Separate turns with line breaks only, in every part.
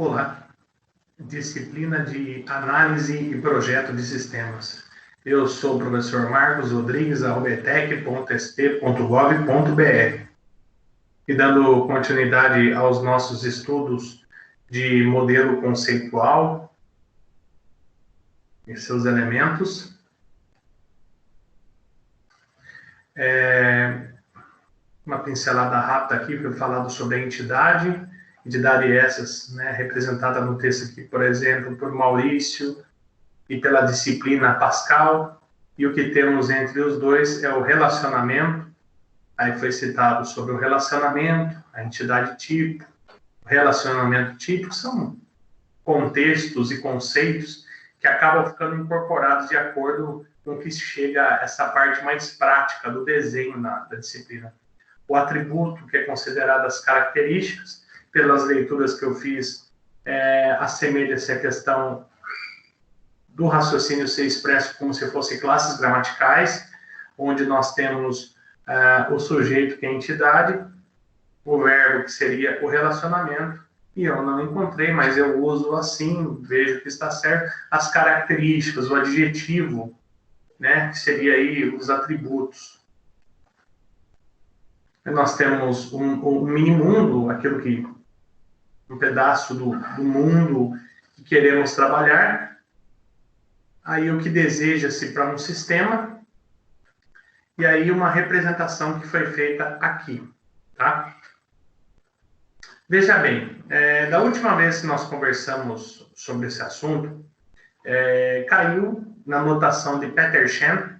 Olá, disciplina de análise e projeto de sistemas. Eu sou o professor Marcos Rodrigues, etec.sp.gov.br. E dando continuidade aos nossos estudos de modelo conceitual e seus elementos, uma pincelada rápida aqui, foi falado sobre a entidade essas, né, representada no texto aqui, por exemplo, por Maurício e pela disciplina Pascal, e o que temos entre os dois é o relacionamento. Aí foi citado sobre o relacionamento, a entidade tipo, o relacionamento típico, são contextos e conceitos que acabam ficando incorporados de acordo com que se chega a essa parte mais prática do desenho da disciplina. O atributo, que é considerado as características, pelas leituras que eu fiz, assemelha-se à questão do raciocínio ser expresso como se fossem classes gramaticais, onde nós temos o sujeito, que é a entidade, o verbo, que seria o relacionamento, e eu não encontrei, mas eu uso assim, vejo que está certo, as características, o adjetivo, né, que seria aí os atributos. Nós temos um mini-mundo, aquilo que um pedaço do mundo que queremos trabalhar, aí o que deseja-se para um sistema, e aí uma representação que foi feita aqui, tá? Veja bem, da última vez que nós conversamos sobre esse assunto, caiu na notação de Petersen,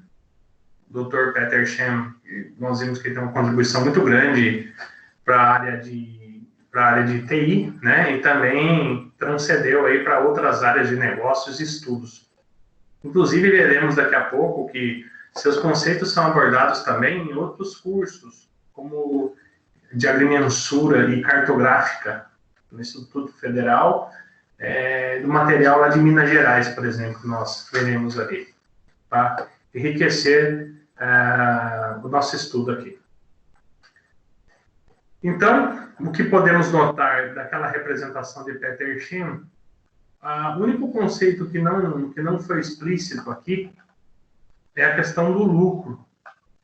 Dr. Petersen, nós vimos que ele tem uma contribuição muito grande para a área de TI, né? E também transcendeu aí para outras áreas de negócios e estudos. Inclusive, veremos daqui a pouco que seus conceitos são abordados também em outros cursos, como de agrimensura e cartográfica, no Instituto Federal, do material lá de Minas Gerais, por exemplo, nós veremos ali, para enriquecer o nosso estudo aqui. Então, o que podemos notar daquela representação de Petersen, o único conceito que não foi explícito aqui é a questão do lucro,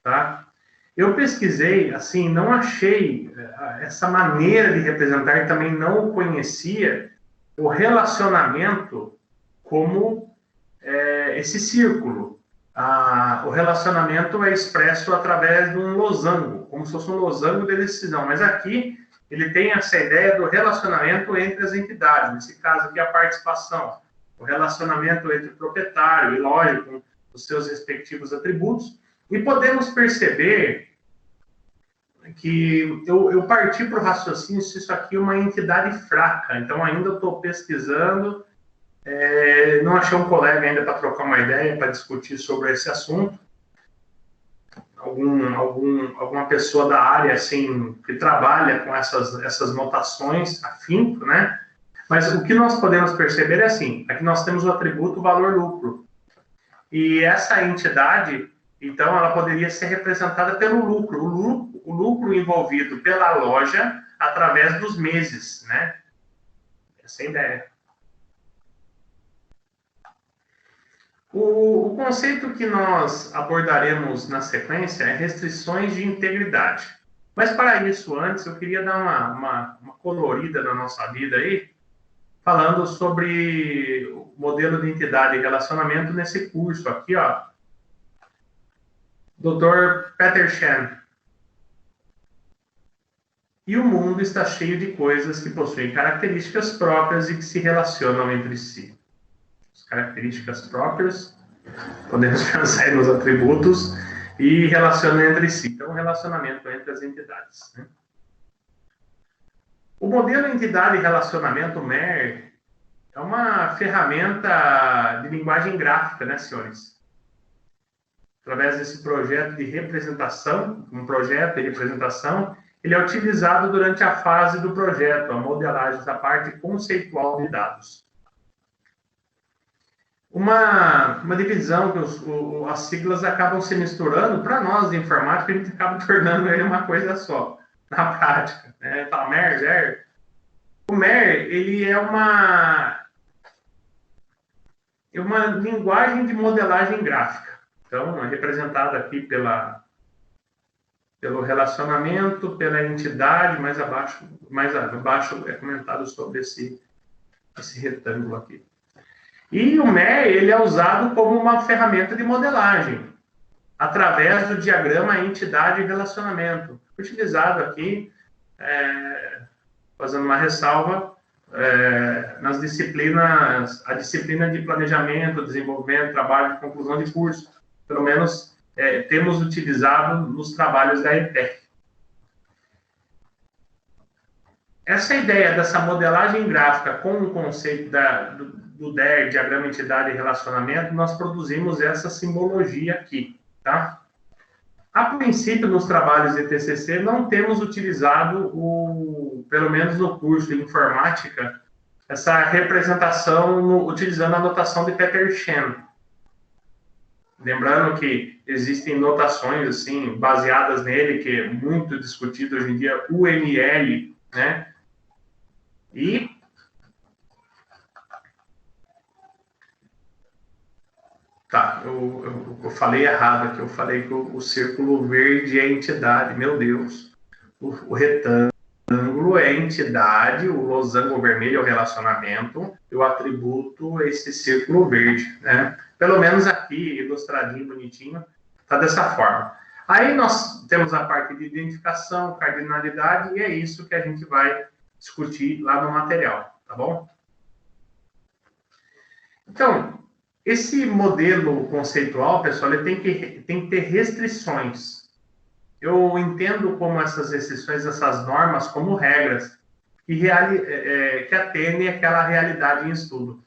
tá? Eu pesquisei, assim, não achei essa maneira de representar, e também não conhecia o relacionamento como esse círculo. O relacionamento é expresso através de um losango, como se fosse um losango de decisão, mas aqui ele tem essa ideia do relacionamento entre as entidades, nesse caso aqui a participação, o relacionamento entre o proprietário e, lógico, os seus respectivos atributos, e podemos perceber que eu parti para o raciocínio se isso aqui é uma entidade fraca, então ainda estou pesquisando, não achei um colega ainda para trocar uma ideia, para discutir sobre esse assunto. Alguma pessoa da área, assim, que trabalha com essas notações, afinco, né? Mas o que nós podemos perceber é assim, aqui nós temos o atributo valor-lucro. E essa entidade, então, ela poderia ser representada pelo lucro. O lucro envolvido pela loja através dos meses, né? Essa é a ideia. O conceito que nós abordaremos na sequência é restrições de integridade. Mas para isso, antes, eu queria dar uma colorida na nossa vida aí, falando sobre o modelo de entidade e relacionamento nesse curso aqui, ó. Dr. Petersen. E o mundo está cheio de coisas que possuem características próprias e que se relacionam entre si. Características próprias, podemos pensar nos atributos e relacionam entre si. Então, o relacionamento entre as entidades, né? O modelo entidade e relacionamento MER é uma ferramenta de linguagem gráfica, né, senhores? Através desse projeto de representação, ele é utilizado durante a fase do projeto, a modelagem da parte conceitual de dados. Uma divisão que as siglas acabam se misturando, para nós de informática, a gente acaba tornando ele uma coisa só, na prática. Fala MER, O MER, ele é uma linguagem de modelagem gráfica. Então, é representada aqui pelo relacionamento, pela entidade, mais abaixo é comentado sobre esse retângulo aqui. E o MER, ele é usado como uma ferramenta de modelagem, através do diagrama entidade e relacionamento, utilizado aqui, fazendo uma ressalva, nas disciplinas, a disciplina de planejamento, desenvolvimento, trabalho de conclusão de curso, pelo menos temos utilizado nos trabalhos da ETEC. Essa ideia dessa modelagem gráfica com o conceito do DER, Diagrama, Entidade e Relacionamento, nós produzimos essa simbologia aqui, tá? A princípio, nos trabalhos de TCC, não temos utilizado, pelo menos no curso de informática, essa representação utilizando a notação de Peter-Shen. Lembrando que existem notações assim, baseadas nele, que é muito discutido hoje em dia, UML, né? E tá, eu falei errado aqui, eu falei que o círculo verde é entidade, meu Deus. O retângulo é entidade, o losango vermelho é o relacionamento, e o atributo é esse círculo verde, né? Pelo menos aqui, ilustradinho, bonitinho, tá dessa forma. Aí nós temos a parte de identificação, cardinalidade, e é isso que a gente vai discutir lá no material, tá bom? Então, esse modelo conceitual, pessoal, ele tem que ter restrições. Eu entendo como essas restrições, essas normas, como regras que atendem àquela realidade em estudo.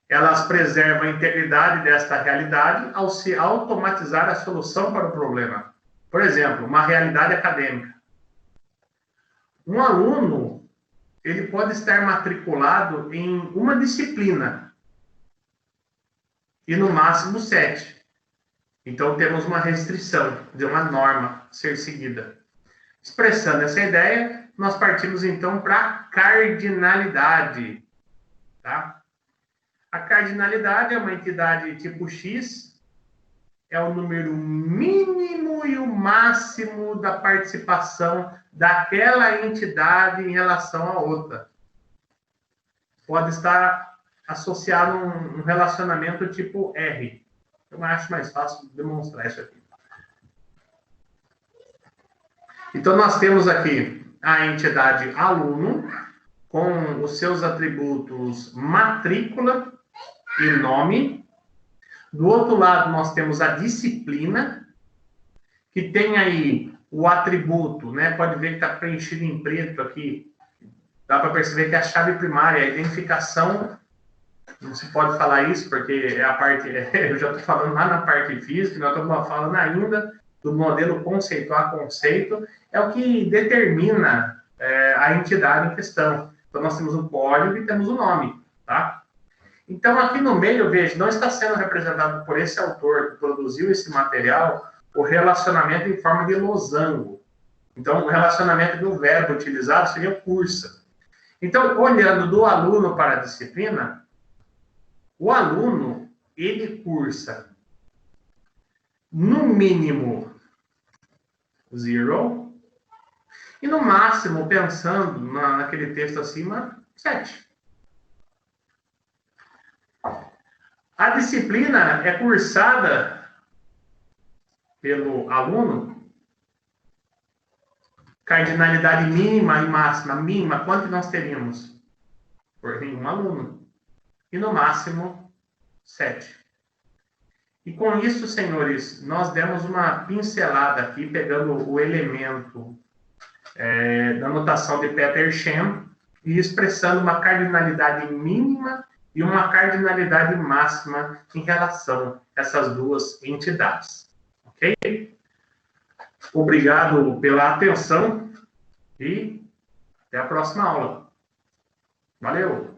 Elas preservam a integridade desta realidade ao se automatizar a solução para o problema. Por exemplo, uma realidade acadêmica. Um aluno, ele pode estar matriculado em uma disciplina, e no máximo 7. Então, temos uma restrição de uma norma a ser seguida. Expressando essa ideia, nós partimos, então, para a cardinalidade. Tá? A cardinalidade é uma entidade tipo X, é o número mínimo e o máximo da participação daquela entidade em relação à outra. Pode estar associado a um relacionamento tipo R. Eu acho mais fácil demonstrar isso aqui. Então, nós temos aqui a entidade aluno, com os seus atributos matrícula e nome. Do outro lado, nós temos a disciplina, que tem aí o atributo, né? Pode ver que está preenchido em preto aqui. Dá para perceber que é a chave primária, a identificação. Não se pode falar isso, porque é a parte... eu já estou falando lá na parte física, nós estamos falando ainda do modelo conceitual a conceito, é o que determina a entidade em questão. Então, nós temos o código e temos o nome, tá? Então, aqui no meio, veja, não está sendo representado por esse autor que produziu esse material o relacionamento em forma de losango. Então, o relacionamento do verbo utilizado seria o cursa. Então, olhando do aluno para a disciplina, o aluno, ele cursa no mínimo 0 e no máximo, pensando naquele texto acima, 7. A disciplina é cursada pelo aluno, cardinalidade mínima e máxima. Mínima, quanto nós teríamos? Por nenhum aluno. E no máximo, 7. E com isso, senhores, nós demos uma pincelada aqui, pegando o elemento da notação de Peter-Shen e expressando uma cardinalidade mínima e uma cardinalidade máxima em relação a essas duas entidades. Ok? Obrigado pela atenção e até a próxima aula. Valeu!